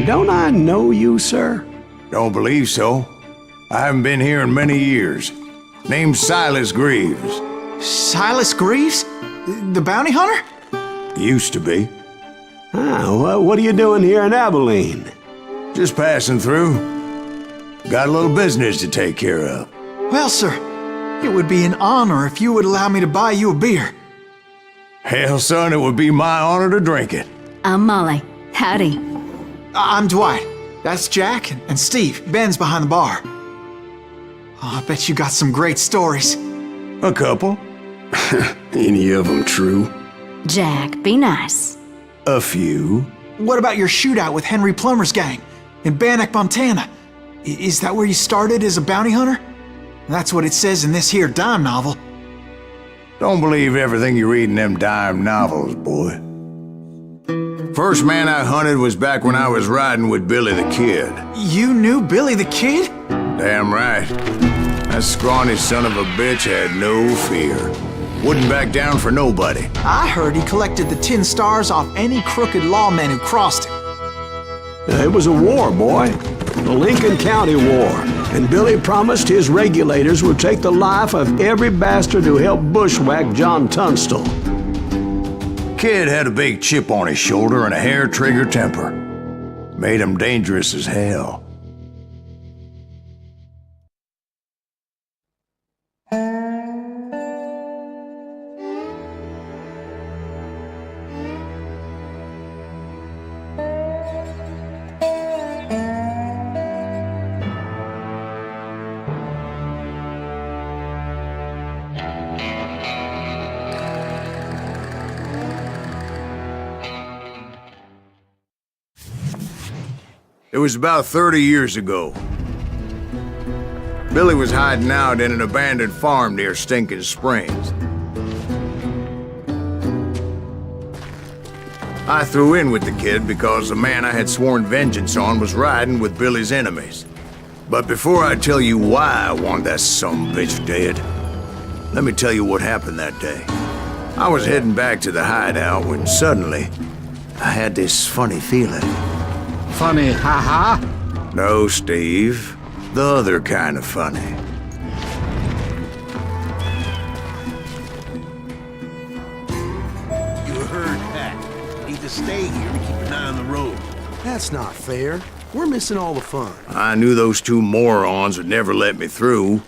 Don't I know you, sir? Don't believe so. I haven't been here in many years. Name's Silas Greaves. Silas Greaves? The bounty hunter? Used to be. Well, what are you doing here in Abilene? Just passing through. Got a little business to take care of. Well, sir, it would be an honor if you would allow me to buy you a beer. Hell, son, it would be my honor to drink it. I'm Molly. Howdy. I'm Dwight. That's Jack and Steve. Ben's behind the bar. Oh, I bet you got some great stories. A couple. Any of them true? Jack, be nice. A few. What about your shootout with Henry Plummer's gang in Bannock, Montana? Is that where you started as a bounty hunter? That's what it says in this here dime novel. Don't believe everything you read in them dime novels, boy. First man I hunted was back when I was riding with Billy the Kid. You knew Billy the Kid? Damn right. That scrawny son of a bitch had no fear. Wouldn't back down for nobody. I heard he collected the 10 stars off any crooked lawmen who crossed him. It was a war, boy. The Lincoln County War. And Billy promised his regulators would take the life of every bastard who helped bushwhack John Tunstall. Kid had a big chip on his shoulder and a hair-trigger temper. Made him dangerous as hell. It was about 30 years ago. Billy was hiding out in an abandoned farm near Stinking Springs. I threw in with the kid because the man I had sworn vengeance on was riding with Billy's enemies. But before I tell you why I want that sumbitch dead, let me tell you what happened that day. I was heading back to the hideout when suddenly I had this funny feeling. Funny, haha? No, Steve. The other kind of funny. You heard that. Need to stay here and keep an eye on the road. That's not fair. We're missing all the fun. I knew those two morons would never let me through.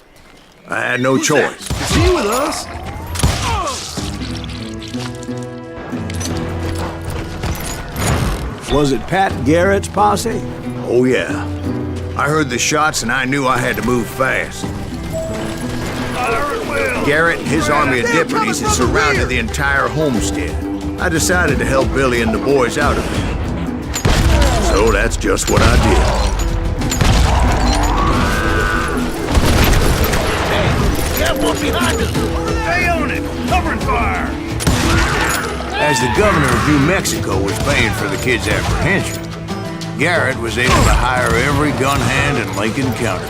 I had no choice. Is he with us? Was it Pat Garrett's posse? Oh, yeah. I heard the shots and I knew I had to move fast. Garrett and his army of deputies had surrounded the entire homestead. I decided to help Billy and the boys out of it. So that's just what I did. Hey, got one behind us! Stay on it! Covering fire! As the governor of New Mexico was paying for the kid's apprehension, Garrett was able to hire every gun hand in Lincoln County.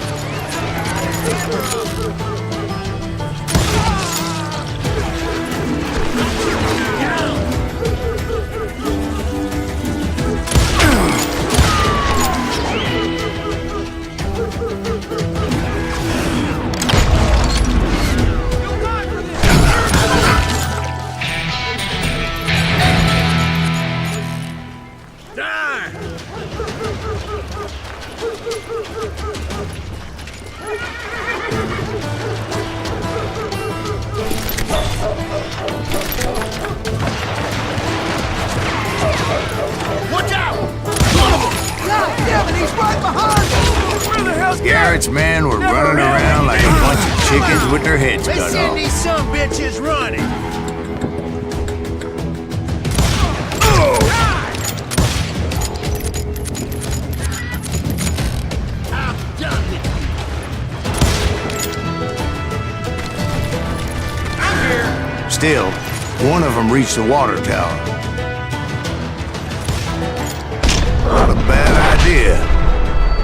Garrett's men were running around like a bunch of chickens with their heads cut Send off. these sumbitches running! I've done it! I'm here! Still, one of them reached the water tower. Not a bad idea.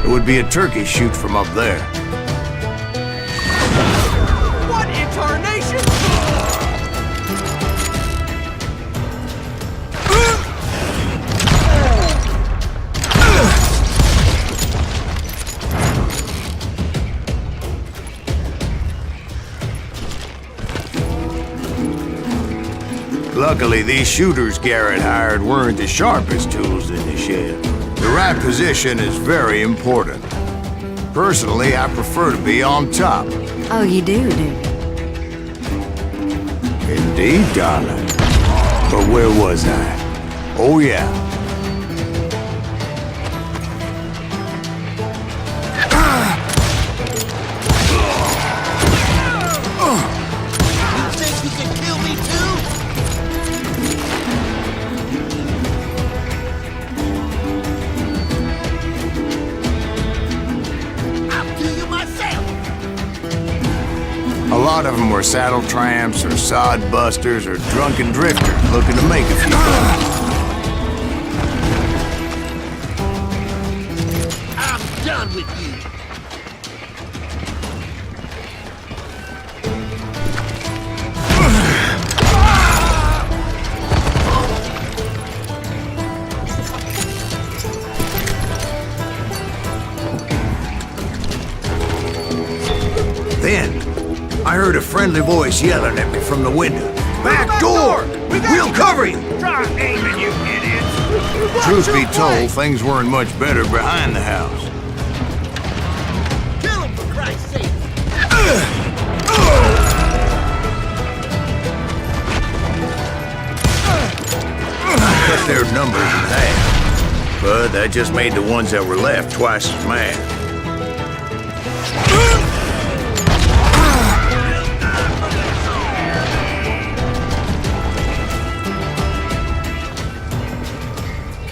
It would be a turkey shoot from up there. What in tarnation? Luckily, these shooters Garrett hired weren't the sharpest tools in the shed. The right position is very important. Personally, I prefer to be on top. Oh, you do? Indeed, darling. But where was I? Oh, yeah. You think you can kill me too? I'll kill you myself. A lot of them were saddle tramps or sod busters or drunken drifters looking to make a few bucks. I'm done with you. Then, I heard a friendly voice yelling at me from the window. Back door! We'll cover you! Try aiming, you idiots. Truth be told, things weren't much better behind the house. Kill him, for Christ's sake. I cut their numbers in half, but that just made the ones that were left twice as mad.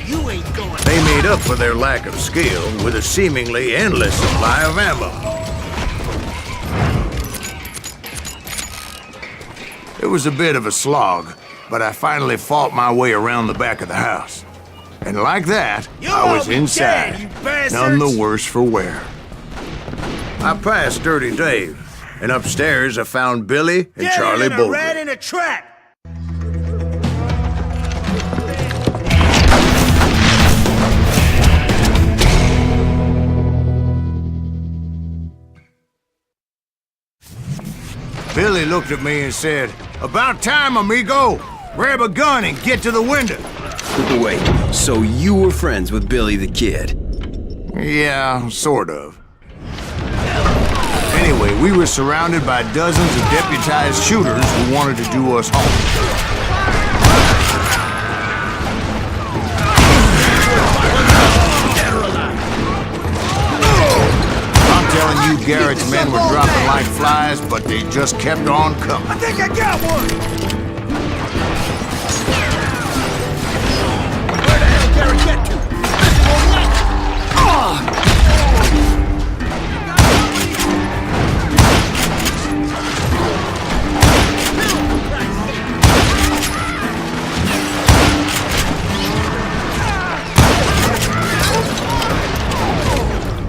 You ain't going. They made up for their lack of skill with a seemingly endless supply of ammo. It was a bit of a slog, but I finally fought my way around the back of the house. And like that, I was inside, none the worse for wear. I passed Dirty Dave, and upstairs I found Billy and Charlie Bolger. Rat in a trap. Billy looked at me and said, "About time, amigo! Grab a gun and get to the window." Wait, so you were friends with Billy the Kid? Yeah, sort of. Anyway, we were surrounded by dozens of deputized shooters who wanted to do us home. I'm telling you, Garrett's men were dropping like flies, but they just kept on coming. I think I got one. Where the hell did Garrett get to?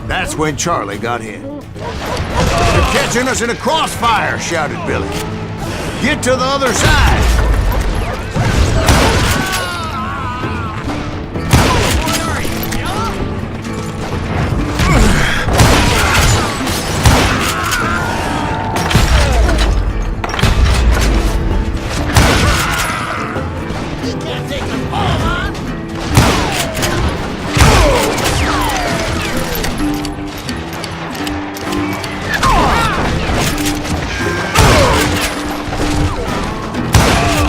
That's when Charlie got hit. "They're catching us in a crossfire," shouted Billy. "Get to the other side!" You can't take us all on.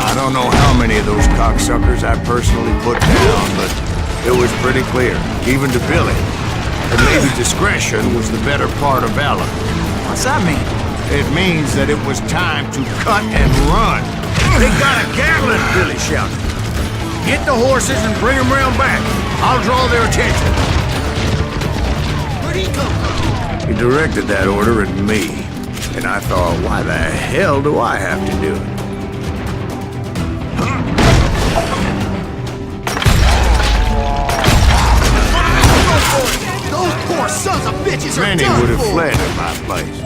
I don't know how many of those cocksuckers I personally put down, but it was pretty clear, even to Billy, that maybe discretion was the better part of valor. What's that mean? It means that it was time to cut and run. "They got a Gatling!" Billy shouted. "Get the horses and bring them round back. I'll draw their attention." Where'd he come from? He directed that order at me, and I thought, why the hell do I have to do it? Those poor sons of bitches are Many done would have for. fled in my place.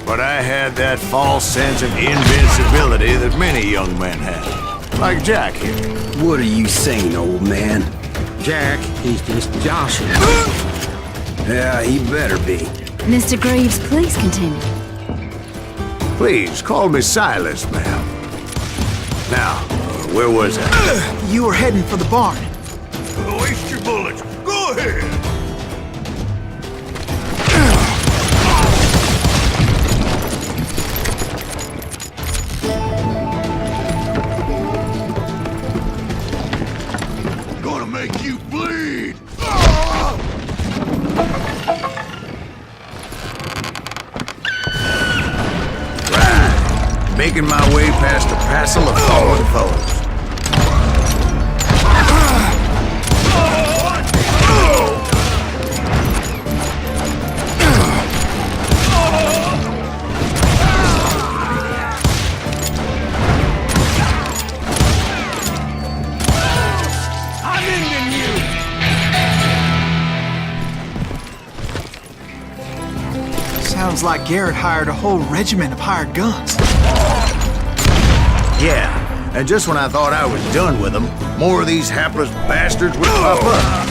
But I had that false sense of invincibility that many young men have. Like Jack here. What are you saying, old man? Jack, he's just joshing. Yeah, he better be. Mr. Greaves, please continue. Please, call me Silas, ma'am. Now, where was I? You were heading for the barn. Waste your bullets. Go ahead. Gonna make you bleed. Making my way past a passel of fallen foes. I'm ending you. Sounds like Garrett hired a whole regiment of hired guns. Yeah, and just when I thought I was done with them, more of these hapless bastards would pop up.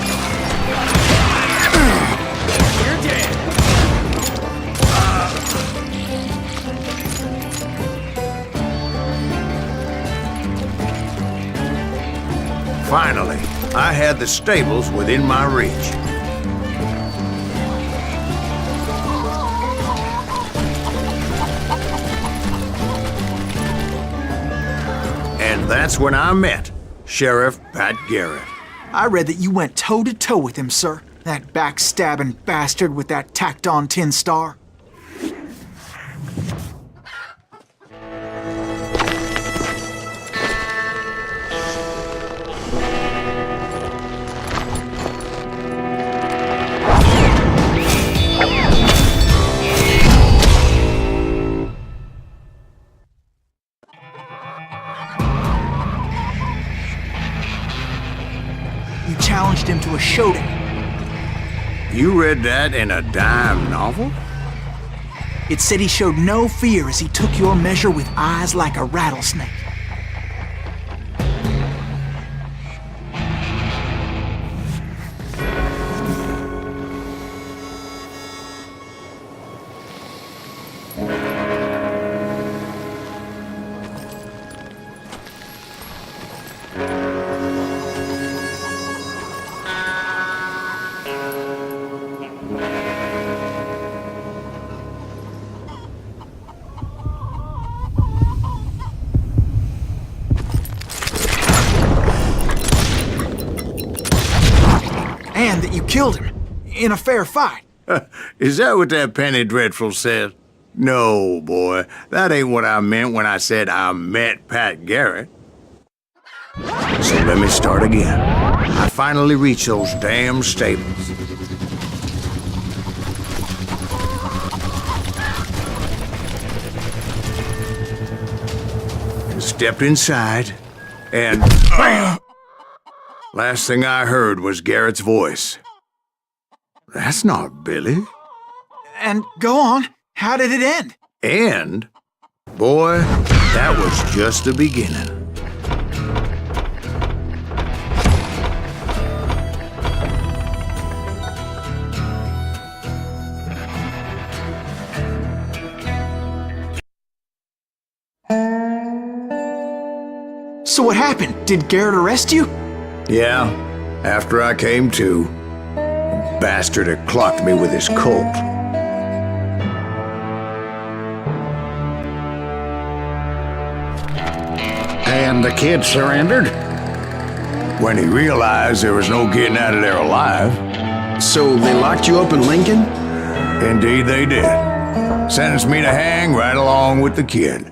You're dead. Finally, I had the stables within my reach. And that's when I met Sheriff Pat Garrett. I read that you went toe-to-toe with him, sir. That backstabbing bastard with that tacked-on tin star. You challenged him to a showdown. You read that in a dime novel? It said he showed no fear as he took your measure with eyes like a rattlesnake. And that you killed him in a fair fight. Is that what that Penny Dreadful said? No, boy. That ain't what I meant when I said I met Pat Garrett. So let me start again. I finally reached those damn stables. Stepped inside, and bam! Last thing I heard was Garrett's voice. That's not Billy. And go on, how did it end? And, boy, that was just the beginning. So what happened? Did Garrett arrest you? Yeah, after I came to, the bastard had clocked me with his Colt. And the kid surrendered? When he realized there was no getting out of there alive. So they locked you up in Lincoln? Indeed they did. Sentenced me to hang right along with the kid.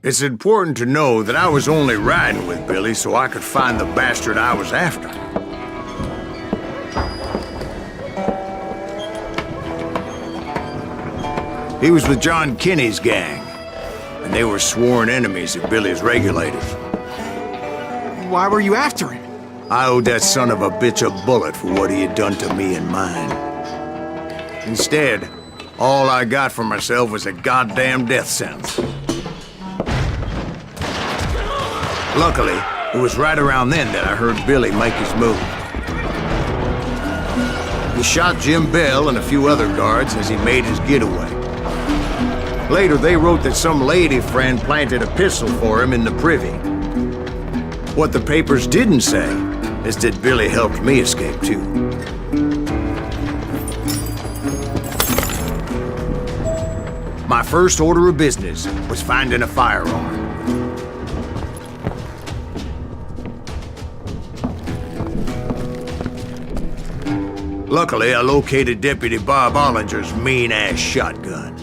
It's important to know that I was only riding with Billy so I could find the bastard I was after. He was with John Kinney's gang, and they were sworn enemies of Billy's regulators. Why were you after him? I owed that son of a bitch a bullet for what he had done to me and mine. Instead, all I got for myself was a goddamn death sentence. Luckily, it was right around then that I heard Billy make his move. He shot Jim Bell and a few other guards as he made his getaway. Later, they wrote that some lady friend planted a pistol for him in the privy. What the papers didn't say is that Billy helped me escape, too. My first order of business was finding a firearm. Luckily, I located Deputy Bob Ollinger's mean-ass shotgun.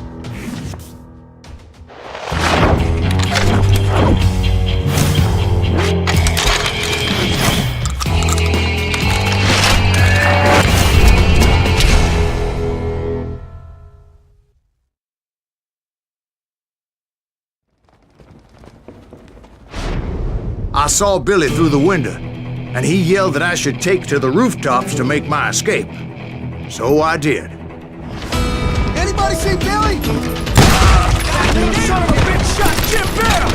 I saw Billy through the window, and he yelled that I should take to the rooftops to make my escape. So I did. Anybody see Billy? Son of a bitch shot Jim Bell!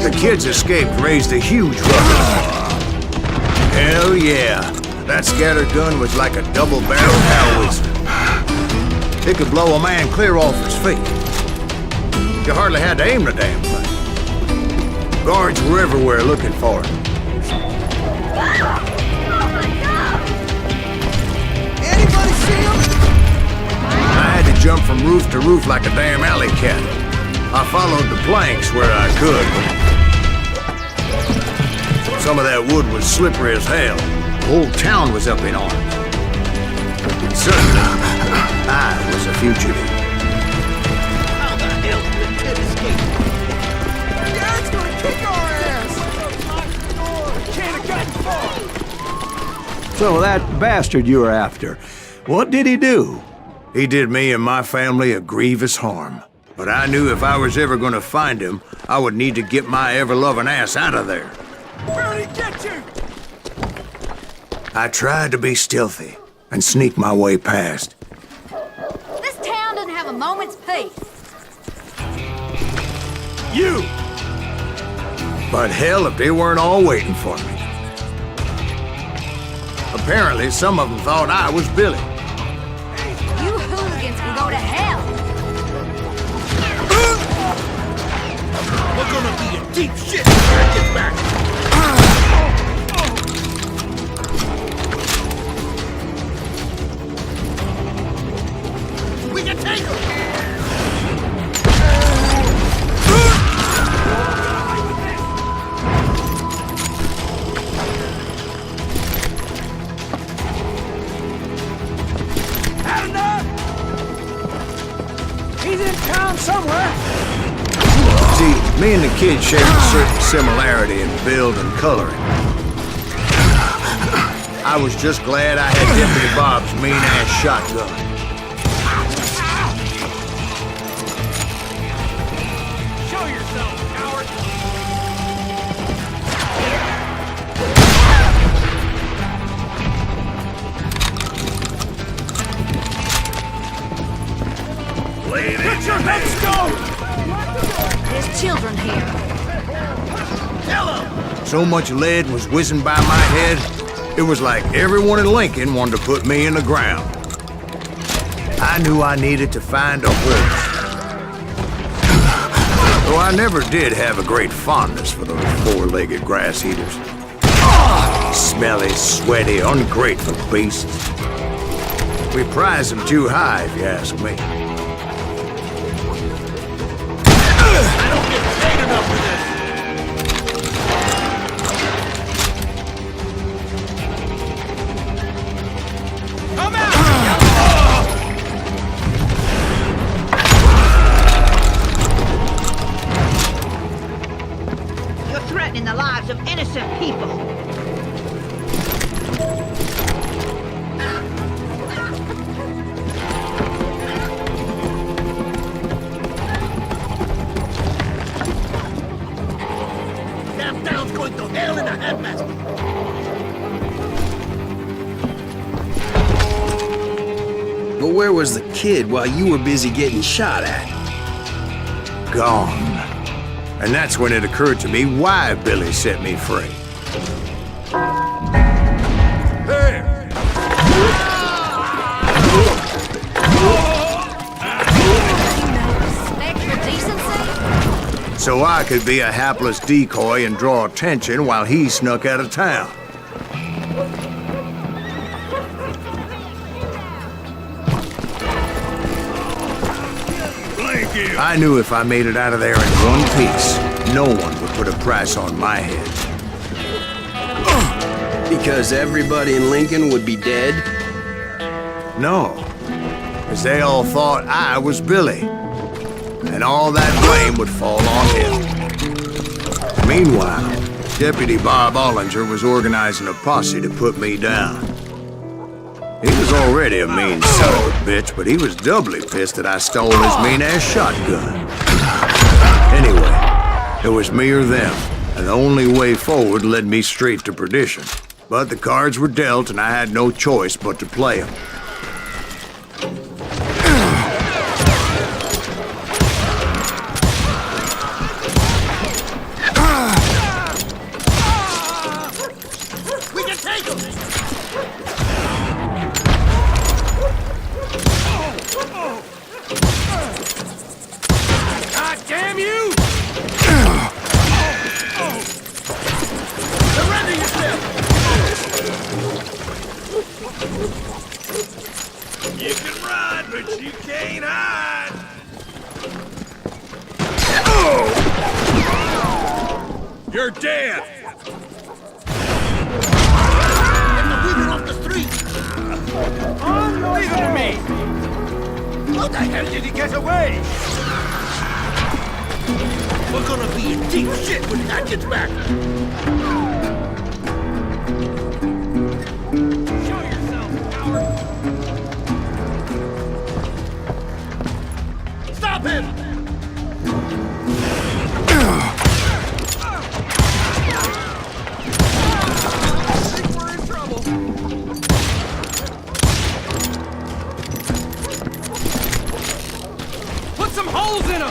The kids escaped raised a huge ruckus. Hell yeah, that scatter gun was like a double-barreled howitzer. It could blow a man clear off his feet. You hardly had to aim the damn thing. Guards were everywhere looking for him. Anybody see him? I had to jump from roof to roof like a damn alley cat. I followed the planks where I could. Some of that wood was slippery as hell. The whole town was up in arms. And suddenly, I was a fugitive. How the hell did the kid escape? Dad's gonna kick our ass! Can't have gotten far! So that bastard you were after, what did he do? He did me and my family a grievous harm. But I knew if I was ever gonna find him, I would need to get my ever-loving ass out of there. Where'd he get you? I tried to be stealthy and sneak my way past. This town doesn't have a moment's peace. You! But hell, if they weren't all waiting for me. Apparently, some of them thought I was Billy. You hooligans can go to hell. We're gonna be in deep shit when I get back! We can take him! Had enough? He's in town somewhere. See, me and the kid shared a certain similarity in build and coloring. I was just glad I had Deputy Bob's mean-ass shotgun. Show yourself, coward! Put your heads go! There's children here. Tell him! So much lead was whizzing by my head, it was like everyone in Lincoln wanted to put me in the ground. I knew I needed to find a horse. Though I never did have a great fondness for those four-legged grass eaters. Smelly, sweaty, ungrateful beasts. We prize them too high, if you ask me. I don't get paid enough for this! Come out! You're threatening the lives of innocent people. where was the kid while you were busy getting shot at? Gone. And that's when it occurred to me why Billy set me free. Hey! Respect for decency? So I could be a hapless decoy and draw attention while he snuck out of town. I knew if I made it out of there in one piece, no one would put a price on my head. Because everybody in Lincoln would be dead? No, because they all thought I was Billy, and all that blame would fall on him. Meanwhile, Deputy Bob Ollinger was organizing a posse to put me down. He was already a mean son of a bitch, but he was doubly pissed that I stole his mean-ass shotgun. Anyway, it was me or them, and the only way forward led me straight to perdition. But the cards were dealt, and I had no choice but to play them. We can take him! God damn you! Surrender yourself! You can run, but you can't hide! You're dead! Get the women off the street! Leave him to me! How the hell did he get away? We're gonna be in deep shit when that gets back! Show yourself, coward! Stop him! We're in trouble. Put some holes in him!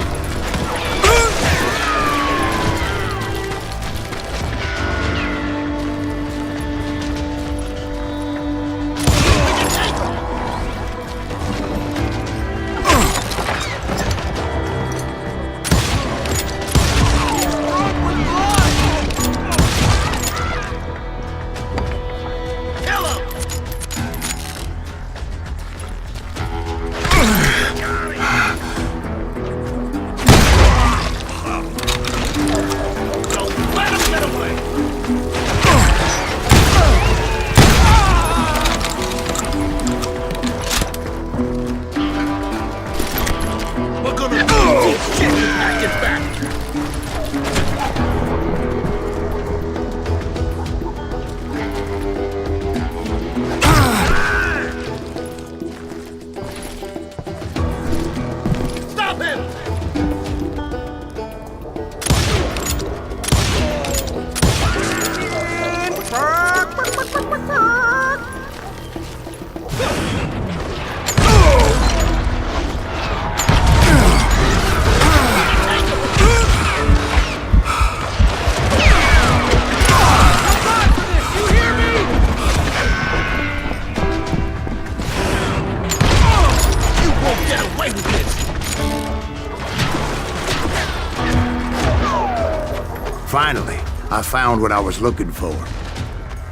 Finally, I found what I was looking for.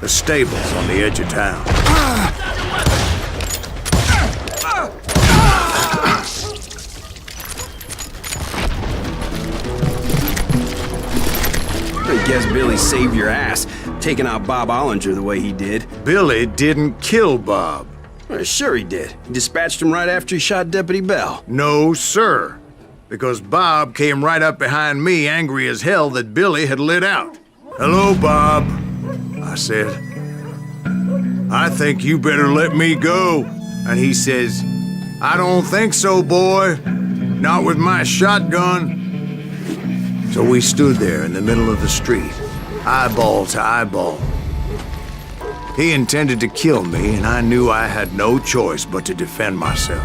The stables on the edge of town. I guess Billy saved your ass, taking out Bob Ollinger the way he did. Billy didn't kill Bob. Well, sure he did. He dispatched him right after he shot Deputy Bell. No, sir. Because Bob came right up behind me, angry as hell that Billy had lit out. "Hello, Bob," I said. "I think you better let me go." And he says, "I don't think so, boy. Not with my shotgun." So we stood there in the middle of the street, eyeball to eyeball. He intended to kill me, and I knew I had no choice but to defend myself.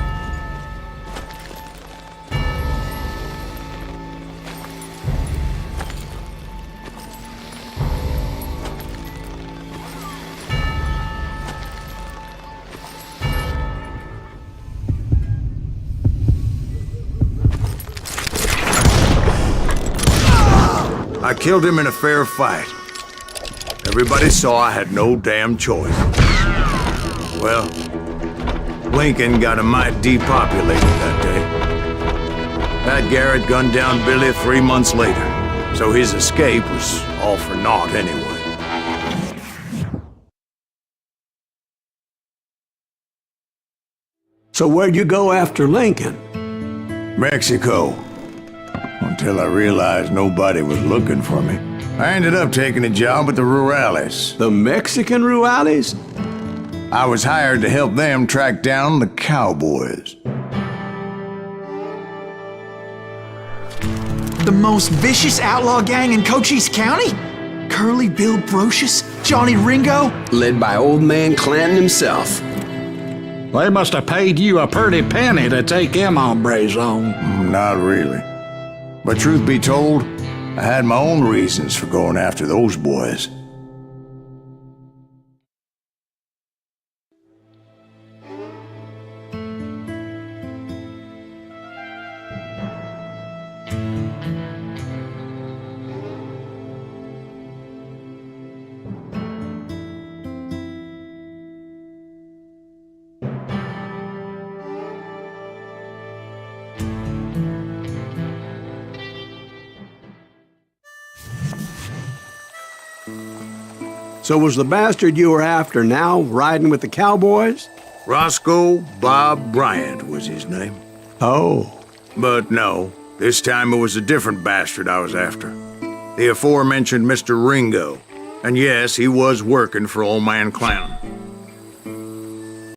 I killed him in a fair fight. Everybody saw I had no damn choice. Well, Lincoln got a mite depopulated that day. Pat Garrett gunned down Billy 3 months later, so his escape was all for naught anyway. So where'd you go after Lincoln? Mexico. Until I realized nobody was looking for me. I ended up taking a job at the Rurales. The Mexican Rurales? I was hired to help them track down the cowboys. The most vicious outlaw gang in Cochise County? Curly Bill Brocious? Johnny Ringo? Led by old man Clanton himself. They must have paid you a pretty penny to take them hombres on. Not really. But truth be told, I had my own reasons for going after those boys. So was the bastard you were after now riding with the cowboys? Roscoe Bob Bryant was his name. Oh. But no, this time it was a different bastard I was after. The aforementioned Mr. Ringo. And yes, he was working for old man Clanton.